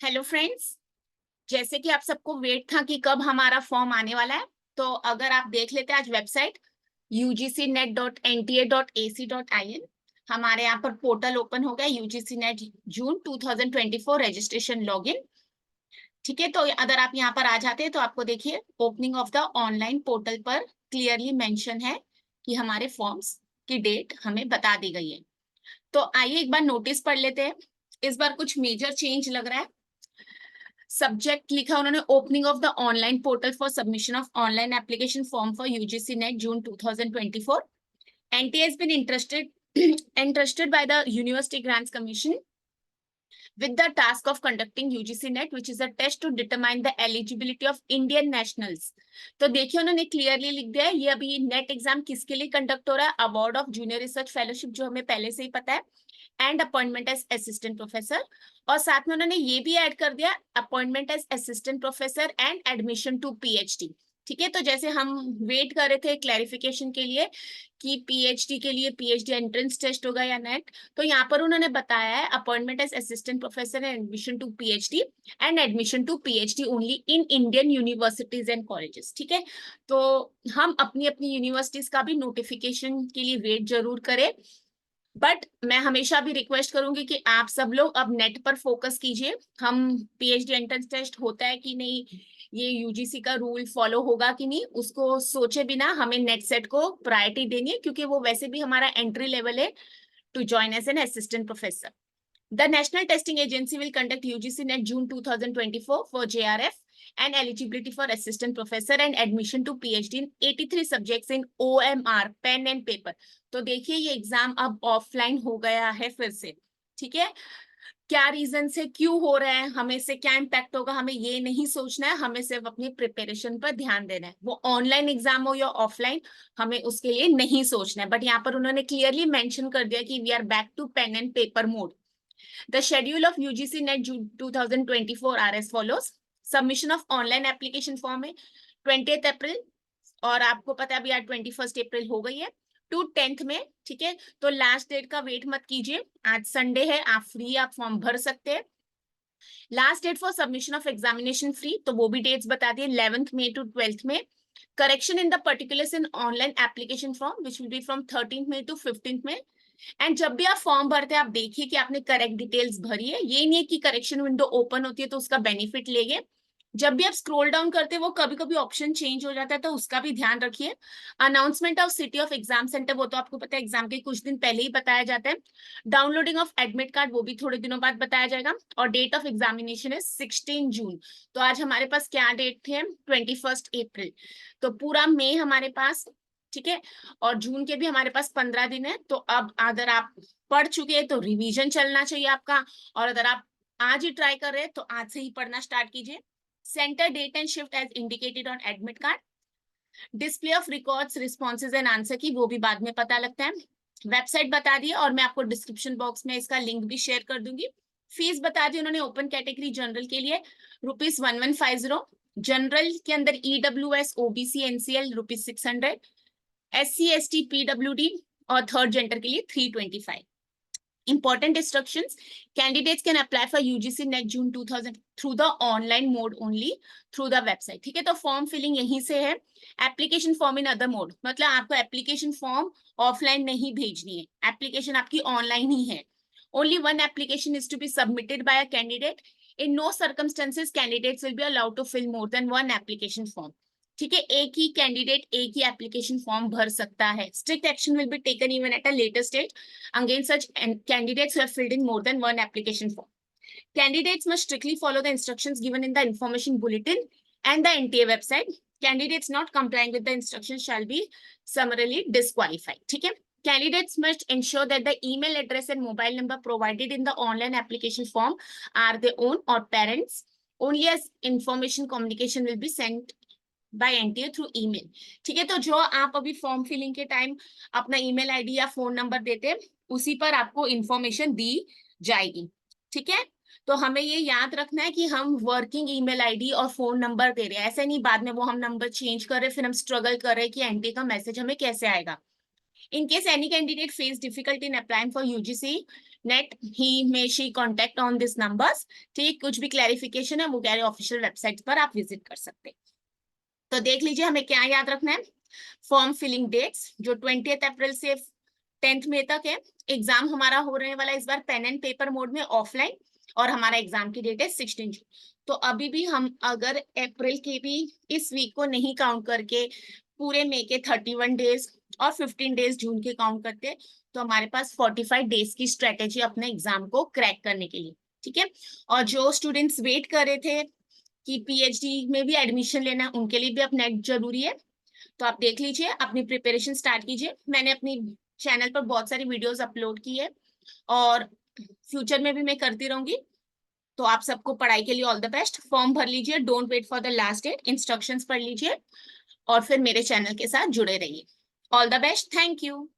Hello friends. जैसे कि आप सबको वेट था कि कब हमारा फॉर्म आने वाला है, तो अगर आप देख लेते हैं आज वेबसाइट ugcnet.nta.ac.in, हमारे यहाँ पर पोर्टल ओपन हो गया यूजीसी नेट जून 2024 रजिस्ट्रेशन लॉगिन। ठीक है, तो अगर आप यहाँ पर आ जाते हैं तो आपको देखिए opening of the online portal पर क्लियरली मेंशन है कि हमारे फॉर्म्स की डेट हमें बता दी गई है। तो आइए एक बार नोटिस पढ़ लेते हैं। इस बार कुछ मेजर चेंज लग रहा है। सब्जेक्ट लिखा उन्होंने opening of the online portal for submission of online application form for UGC net June 2024. NTA has been entrusted by the University Grants Commission with the task of conducting UGC NET, which is a test to determine the eligibility of Indian nationals. तो देखिए उन्होंने clearly लिख दिया है ये अभी net exam किसके लिए कंडक्ट हो रहा है। Award of junior research fellowship जो हमें पहले से ही पता है, and appointment as assistant professor, और साथ में उन्होंने ये भी ऐड कर दिया appointment as assistant professor and admission to PhD. ठीक है, तो जैसे हम वेट कर रहे थे क्लैरिफिकेशन के लिए कि पीएचडी के लिए पीएचडी एंट्रेंस टेस्ट होगा या नेट, तो यहाँ पर उन्होंने बताया है appointment as assistant professor and admission to PhD and admission to PhD only in Indian universities and colleges. ठीक है, तो हम अपनी अपनी यूनिवर्सिटीज का भी नोटिफिकेशन के लिए वेट जरूर करें, बट मैं हमेशा भी रिक्वेस्ट करूंगी कि आप सब लोग अब नेट पर फोकस कीजिए। हम पीएचडी एंट्रेंस टेस्ट होता है कि नहीं, ये यूजीसी का रूल फॉलो होगा कि नहीं, उसको सोचे बिना हमें नेट सेट को प्रायोरिटी देनी है, क्योंकि वो वैसे भी हमारा एंट्री लेवल है to join as an assistant professor. The National Testing Agency will conduct UGC NET June 2024 for JRF and eligibility for assistant professor and admission to PhD in 83 subjects in OMR, pen and paper. तो देखिए ये exam अब offline हो गया है फिर से। ठीक है, क्या रीजन से क्यों हो रहा है, हमें से क्या इम्पैक्ट होगा, हमें ये नहीं सोचना है, हमें सिर्फ अपनी प्रिपरेशन पर ध्यान देना है। वो ऑनलाइन एग्जाम हो या ऑफलाइन, हमें उसके लिए नहीं सोचना है। बट यहाँ पर उन्होंने क्लियरली मेंशन कर दिया कि we are back to pen and paper mode. The schedule of UGC NET 2024 are as follows. Submission of online application form है 20th अप्रैल, और आपको पता है अभी आज 21 अप्रैल हो गई है, टू 10th में। ठीक है, तो लास्ट डेट का वेट मत कीजिए, आज संडे है, आप फ्री आप फॉर्म भर सकते हैं। Last date for submission of examination fee, तो वो भी डेट्स बता दिए 11th मई टू 12th में। Correction in the particulars in online application form which will be from 13th May to 15th May. And जब भी आप फॉर्म भरते हैं आप देखिए कि आपने करेक्ट डिटेल्स भरी है, ये नहीं है कि करेक्शन विंडो ओपन होती है तो उसका बेनिफिट लेंगे। जब भी आप स्क्रॉल डाउन करते हैं वो कभी कभी ऑप्शन चेंज हो जाता है, तो उसका भी ध्यान रखिए। Announcement of city of exam centre, वो तो आपको पता है एग्जाम के कुछ दिन पहले ही बताया जाता है। डाउनलोडिंग ऑफ एडमिट कार्ड, वो भी थोड़े दिनों बाद बताया जाएगा। और डेट ऑफ एग्जामिनेशन है 16 जून। तो आज हमारे पास क्या डेट थे, 21 अप्रैल, तो पूरा मई हमारे पास। ठीक है, और जून के भी हमारे पास 15 दिन है। तो अब अगर आप पढ़ चुके हैं तो रिवीजन चलना चाहिए आपका, और अगर आप आज ही ट्राई कर रहे हैं तो आज से ही पढ़ना स्टार्ट कीजिए। Centre date and shift as indicated on admit card. Display of records responses and answer key वो भी बाद में पता लगता है। वेबसाइट बता दी और मैं आपको डिस्क्रिप्शन बॉक्स में इसका लिंक भी शेयर कर दूंगी। फीस बता दी उन्होंने, ओपन कैटेगरी जनरल के लिए ₹1150, जनरल के अंदर EWS OBC NCL ₹600, SC ST PWD और थर्ड जेंडर के लिए 325। Important instructions: candidates can apply for UGC NET June 2000 through the online mode only through the website. ठीक है, तो फॉर्म फिलिंग यहीं से है। Application form in other mode, मतलब आपको एप्लीकेशन फॉर्म ऑफलाइन नहीं भेजनी है, एप्लीकेशन आपकी ऑनलाइन ही है। Only one application is to be submitted by a candidate. In no circumstances candidates will be allowed to fill more than one application form. ठीक है, एक ही कैंडिडेट एक ही एप्लीकेशन फॉर्म भर सकता है। Strict action will be taken even at a later stage against such candidates who have filled in more than one application form. Candidates must strictly follow the instructions given in the information bulletin and the NTA website. Candidates not complying with the instructions shall be summarily disqualified. ठीक है, candidates must ensure that the email address and mobile number provided in the online application form are their own or parents. Only as information communication will be sent by NTA through email. ठीक है, तो जो आप अभी form filling के time अपना email ID या phone number देते हैं उसी पर आपको इंफॉर्मेशन दी जाएगी। ठीक है, तो हमें ये याद रखना है कि हम वर्किंग ईमेल आईडी और फोन नंबर दे रहे हैं, ऐसे नहीं बाद में वो हम नंबर चेंज कर रहे फिर हम स्ट्रगल कर रहे कि एनटीए का मैसेज हमें कैसे आएगा। In case any candidate face difficulty in applying for UGC net he may she contact on this numbers. ठीक, कुछ भी क्लैरिफिकेशन है वो कह रहे ऑफिशियल वेबसाइट पर आप विजिट कर सकते। तो देख लीजिए हमें क्या याद रखना है। फॉर्म फिलिंग डेट्स जो 20 अप्रैल से 10 मई तक है। एग्जाम हमारा हो रहे वाला इस बार पेन एंड पेपर मोड में ऑफलाइन, और हमारा एग्जाम की डेट है 16 जून। तो अभी भी हम अगर अप्रैल के भी इस वीक को नहीं काउंट करके पूरे मई के 31 डेज और 15 डेज जून के काउंट करते हैं, तो हमारे पास 45 डेज की स्ट्रेटेजी अपने एग्जाम को क्रैक करने के लिए। ठीक है, और जो स्टूडेंट्स वेट कर रहे थे कि पीएचडी में भी एडमिशन लेना है, उनके लिए भी अब नेट जरूरी है। तो आप देख लीजिए, अपनी प्रिपरेशन स्टार्ट कीजिए। मैंने अपनी चैनल पर बहुत सारी वीडियोस अपलोड की है और फ्यूचर में भी मैं करती रहूंगी। तो आप सबको पढ़ाई के लिए ऑल द बेस्ट। फॉर्म भर लीजिए, don't wait for the last date, instructions पढ़ लीजिए और फिर मेरे चैनल के साथ जुड़े रहिए। All the best, thank you.